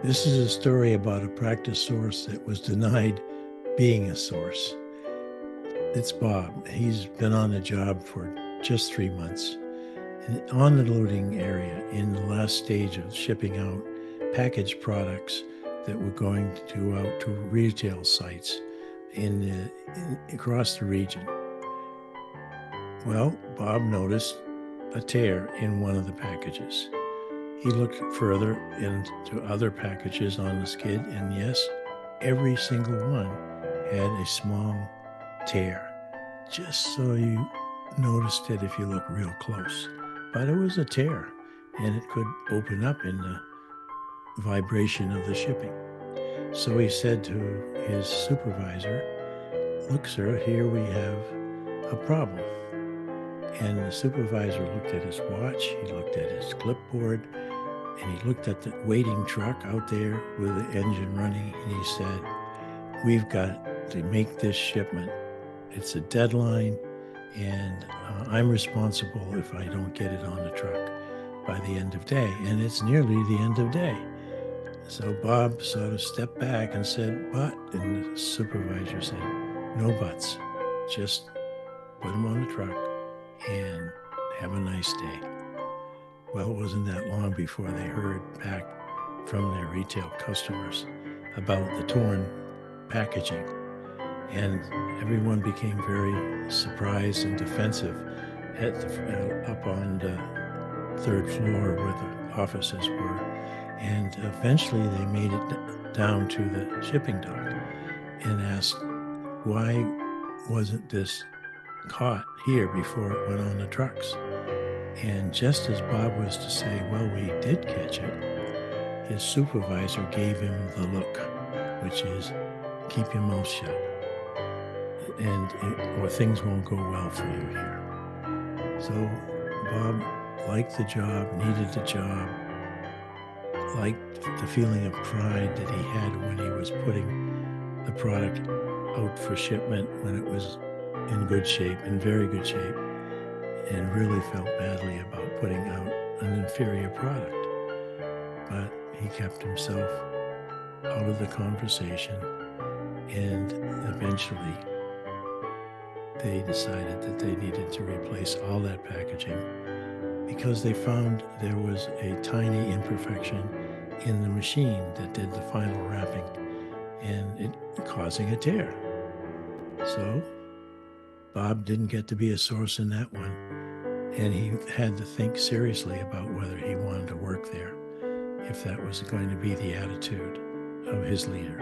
This is a story about a practice source that was denied being a source. It's Bob. He's been on the job for just 3 months. And on the loading area, in the last stage of shipping out packaged products that were going to go out to retail sites across the region. Well, Bob noticed a tear in one of the packages. He looked further into other packages on the skid, and yes, every single one had a small tear. Just so you noticed it if you look real close. But it was a tear, and it could open up in the vibration of the shipping. So he said to his supervisor, "Look, sir, here we have a problem." And the supervisor looked at his watch, he looked at his clipboard, and he looked at the waiting truck out there with the engine running, and he said, "We've got to make this shipment. It's a deadline, and I'm responsible if I don't get it on the truck by the end of day." And it's nearly the end of day. So Bob sort of stepped back and said, "But," and the supervisor said, "No buts. Just put them on the truck and have a nice day." Well, it wasn't that long before they heard back from their retail customers about the torn packaging. And everyone became very surprised and defensive up on the third floor where the offices were. And eventually they made it down to the shipping dock and asked, why wasn't this caught here before it went on the trucks? And just as Bob was to say, well, we did catch it, his supervisor gave him the look, which is, keep your mouth shut, or things won't go well for you here. So Bob liked the job, needed the job, liked the feeling of pride that he had when he was putting the product out for shipment when it was in good shape, in very good shape, and really felt badly about putting out an inferior product. But he kept himself out of the conversation, and eventually they decided that they needed to replace all that packaging because they found there was a tiny imperfection in the machine that did the final wrapping, and it causing a tear. So Bob didn't get to be a source in that one, and he had to think seriously about whether he wanted to work there, if that was going to be the attitude of his leader.